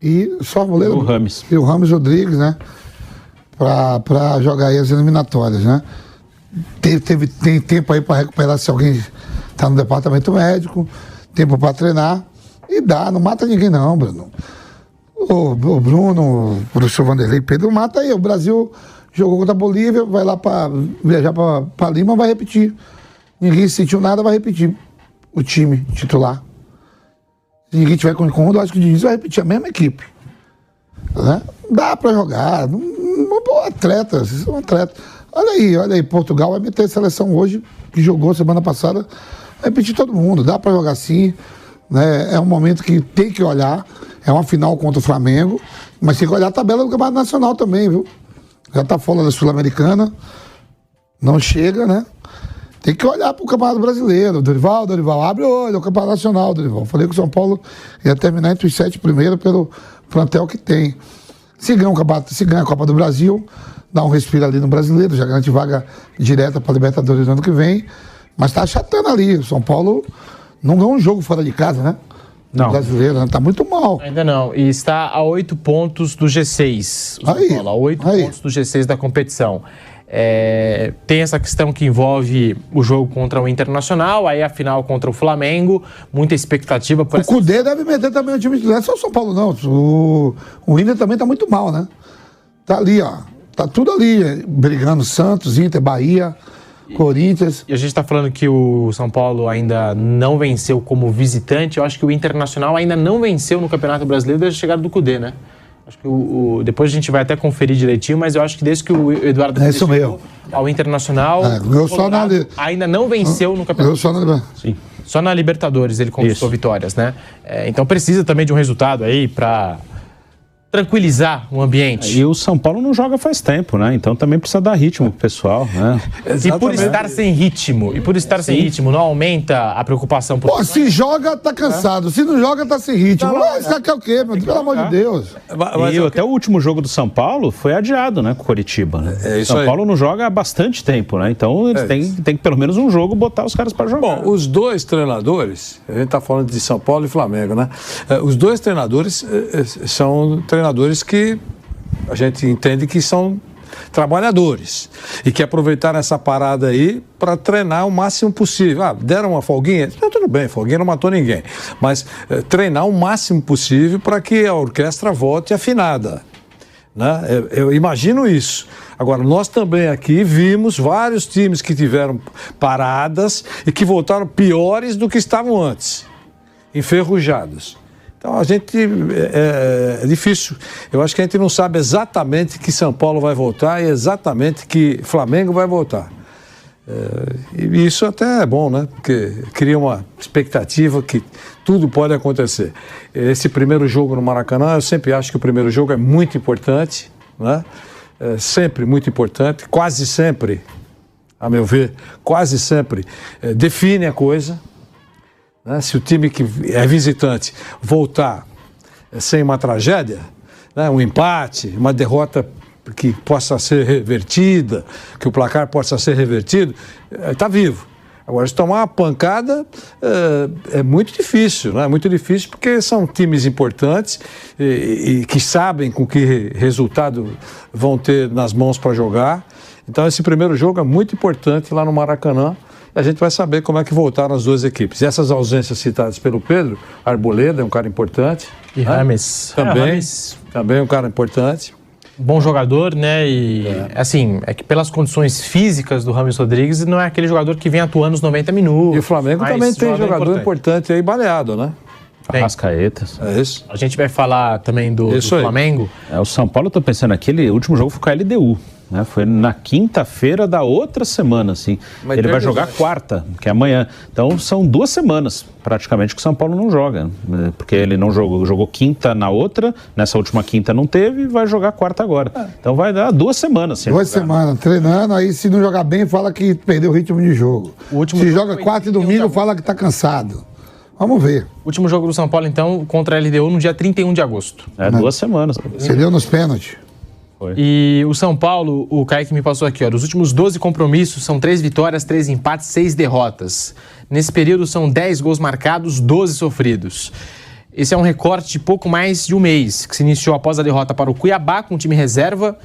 E só o goleiro. O Rames. E o Rames Rodrigues, né? Pra jogar aí as eliminatórias, né? Tem tempo aí para recuperar se alguém tá no departamento médico, tempo para treinar. E dá, não mata ninguém não, Bruno. O Bruno, o professor Vanderlei, Pedro, mata aí. O Brasil jogou contra a Bolívia, vai lá viajar para Lima, vai repetir. Ninguém sentiu nada, vai repetir o time titular. Se ninguém tiver com incômodo, acho que o Diniz vai repetir a mesma equipe. Né? Dá para jogar. Atletas, são atletas. Olha aí, Portugal vai meter a seleção hoje, que jogou semana passada, vai repetir todo mundo. Dá para jogar sim. Né? É um momento que tem que olhar. É uma final contra o Flamengo, mas tem que olhar a tabela do Campeonato Nacional também, viu? Já tá fora da Sul-Americana, não chega, né? Tem que olhar pro Campeonato Brasileiro. Dorival, abre o olho, é o Campeonato Nacional, Dorival. Falei que o São Paulo ia terminar entre os 7 primeiros pelo plantel que tem. Se ganha a Copa do Brasil, dá um respiro ali no Brasileiro, já garante vaga direta para Libertadores no ano que vem, mas tá achatando ali. O São Paulo não ganhou um jogo fora de casa, né? Não. Brasileiro, né? Tá muito mal. Ainda não. E está a 8 pontos do G6. O São Paulo, a 8 pontos do G6 da competição. Tem essa questão que envolve o jogo contra o Internacional, aí a final contra o Flamengo, muita expectativa por essa... O Cudê deve meter também o time titular, não é só o São Paulo não, o Inter também tá muito mal, né? Tá ali, ó, tá tudo ali, brigando, Santos, Inter, Bahia, Corinthians. E a gente tá falando que o São Paulo ainda não venceu como visitante, eu acho que o Internacional ainda não venceu no Campeonato Brasileiro desde a chegada do Cudê, né? Acho que depois a gente vai até conferir direitinho, mas eu acho que desde que o Eduardo chegou ao Internacional, ainda não venceu no Campeonato. Sim. Só na Libertadores ele conquistou vitórias, né? Então precisa também de um resultado aí para tranquilizar o ambiente. E o São Paulo não joga faz tempo, né? Então também precisa dar ritmo pro pessoal, né? E por estar sem ritmo, não aumenta a preocupação por... Pô, se joga, tá cansado. Se não joga, tá sem ritmo. Isso quer o quê, meu? Pelo amor de Deus. E até o último jogo do São Paulo foi adiado, né? Com o Coritiba, né? São Paulo não joga há bastante tempo, né? Então eles têm que pelo menos um jogo botar os caras para jogar. Bom, os dois treinadores, a gente tá falando de São Paulo e Flamengo, né? Os dois treinadores são treinadores que a gente entende que são trabalhadores e que aproveitaram essa parada aí para treinar o máximo possível. Deram uma folguinha? Tudo bem, folguinha não matou ninguém, mas treinar o máximo possível para que a orquestra volte afinada, né? Eu imagino isso. Agora, nós também aqui vimos vários times que tiveram paradas e que voltaram piores do que estavam antes, enferrujados. Então, a gente, é difícil. Eu acho que a gente não sabe exatamente que São Paulo vai voltar e exatamente que Flamengo vai voltar. E isso até é bom, né? Porque cria uma expectativa que tudo pode acontecer. Esse primeiro jogo no Maracanã, eu sempre acho que o primeiro jogo é muito importante, né? Sempre muito importante, quase sempre, a meu ver, quase sempre define a coisa. Se o time que é visitante voltar sem uma tragédia, né, um empate, uma derrota que possa ser revertida, que o placar possa ser revertido, está vivo. Agora, se tomar uma pancada é muito difícil, né? É muito difícil porque são times importantes e que sabem com que resultado vão ter nas mãos para jogar. Então, esse primeiro jogo é muito importante lá no Maracanã. A gente vai saber como é que voltaram as duas equipes. E essas ausências citadas pelo Pedro, Arboleda é um cara importante. E Rames. Também é um cara importante. Bom jogador, né? E assim, é que pelas condições físicas do Rames Rodrigues, não é aquele jogador que vem atuando os 90 minutos. E o Flamengo também tem jogador importante aí, baleado, né? Arrascaetas. É isso. A gente vai falar também do Flamengo. O São Paulo, eu tô pensando aqui, o último jogo foi com a LDU. Né? Foi na quinta-feira da outra semana, assim. Mas ele vai jogar quarta, que é amanhã. Então são 2 semanas, praticamente, que o São Paulo não joga. Porque ele não jogou quinta na outra, nessa última quinta não teve, e vai jogar quarta agora. Então vai dar 2 semanas. 2 semanas, treinando, aí se não jogar bem, fala que perdeu o ritmo de jogo. Se joga quarta e domingo, fala que tá cansado. Vamos ver. Último jogo do São Paulo, então, contra a LDU no dia 31 de agosto. 2 semanas. Você deu nos pênaltis. Foi. E o São Paulo, o Kaique me passou aqui, dos últimos 12 compromissos, são 3 vitórias, 3 empates, 6 derrotas. Nesse período são 10 gols marcados, 12 sofridos. Esse é um recorte de pouco mais de um mês, que se iniciou após a derrota para o Cuiabá com o time reserva.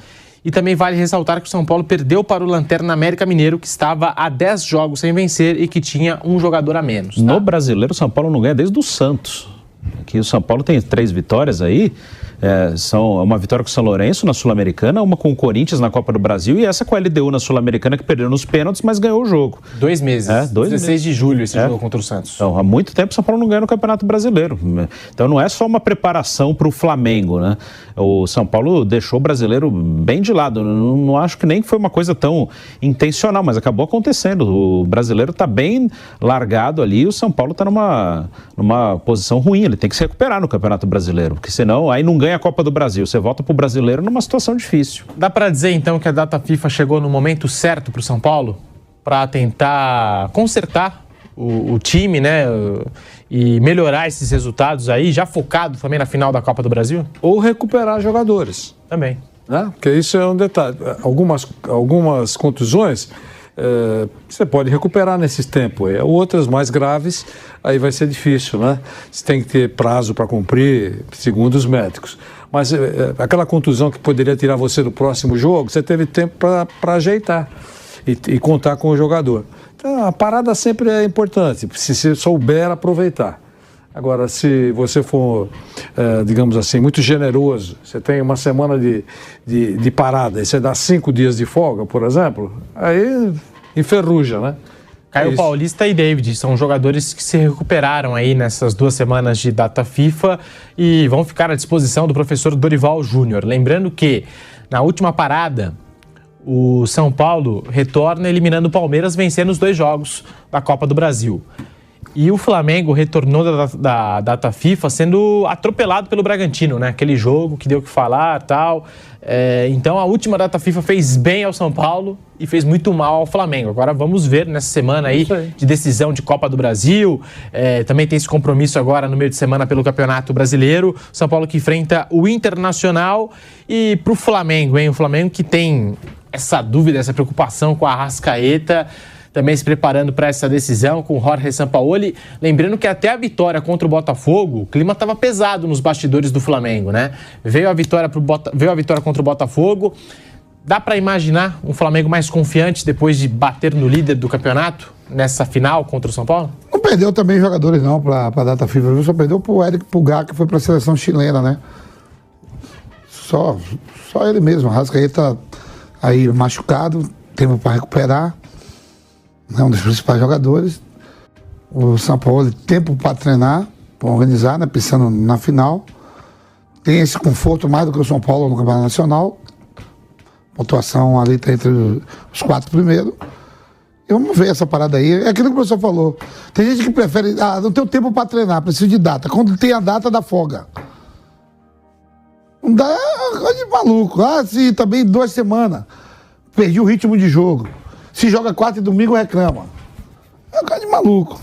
E também vale ressaltar que o São Paulo perdeu para o Lanterna América Mineiro, que estava há 10 jogos sem vencer e que tinha um jogador a menos. Tá? No Brasileiro, o São Paulo não ganha desde o Santos. Aqui o São Paulo tem 3 vitórias aí, são uma vitória com o São Lourenço na Sul-Americana, uma com o Corinthians na Copa do Brasil e essa com a LDU na Sul-Americana, que perdeu nos pênaltis, mas ganhou o jogo. 2 meses, 16 de julho esse jogo contra o Santos. Então, há muito tempo o São Paulo não ganha no Campeonato Brasileiro. Então não é só uma preparação para o Flamengo, né? O São Paulo deixou o brasileiro bem de lado. Não acho que nem foi uma coisa tão intencional, mas acabou acontecendo. O brasileiro está bem largado ali e o São Paulo está numa posição ruim. Ele tem que se recuperar no Campeonato Brasileiro, porque senão aí não ganha a Copa do Brasil. Você volta para o brasileiro numa situação difícil. Dá para dizer então que a data FIFA chegou no momento certo para o São Paulo para tentar consertar o time, né? E melhorar esses resultados aí, já focado também na final da Copa do Brasil? Ou recuperar jogadores. Também. Né? Porque isso é um detalhe. Algumas contusões você pode recuperar nesses tempos. Outras mais graves, aí vai ser difícil, né? Você tem que ter prazo para cumprir, segundo os médicos. Mas aquela contusão que poderia tirar você do próximo jogo, você teve tempo para ajeitar e contar com o jogador. Então, a parada sempre é importante, se você souber aproveitar. Agora, se você for, digamos assim, muito generoso, você tem uma semana de parada e você dá 5 dias de folga, por exemplo, aí enferruja, né? Caio Paulista e David são jogadores que se recuperaram aí nessas 2 semanas de data FIFA e vão ficar à disposição do professor Dorival Júnior. Lembrando que, na última parada, o São Paulo retorna eliminando o Palmeiras, vencendo os 2 jogos da Copa do Brasil. E o Flamengo retornou da data FIFA sendo atropelado pelo Bragantino, né? Aquele jogo que deu o que falar e tal. Então a última data FIFA fez bem ao São Paulo e fez muito mal ao Flamengo. Agora vamos ver nessa semana aí de decisão de Copa do Brasil. Também tem esse compromisso agora no meio de semana pelo Campeonato Brasileiro. São Paulo que enfrenta o Internacional. E pro Flamengo, hein? O Flamengo que tem essa dúvida, essa preocupação com a Arrascaeta, também se preparando para essa decisão com o Jorge Sampaoli. Lembrando que até a vitória contra o Botafogo, o clima estava pesado nos bastidores do Flamengo, né? Veio a vitória contra o Botafogo. Dá para imaginar um Flamengo mais confiante depois de bater no líder do campeonato nessa final contra o São Paulo? Não perdeu também jogadores não para a data FIFA, só perdeu pro Eric Pulgar, que foi para a seleção chilena, né? Só ele mesmo, o Arrascaeta aí machucado, tempo para recuperar. Um dos principais jogadores. O São Paulo tem tempo para treinar, para organizar, né, pensando na final. Tem esse conforto mais do que o São Paulo no Campeonato Nacional. A pontuação ali está entre os 4 primeiros. E vamos ver essa parada aí. É aquilo que o professor falou. Tem gente que prefere, não tenho tempo para treinar, preciso de data. Quando tem a data, dá folga. Não dá, é coisa de maluco. Se também 2 semanas, perdi o ritmo de jogo. Se joga 4 e domingo, reclama. É um cara de maluco.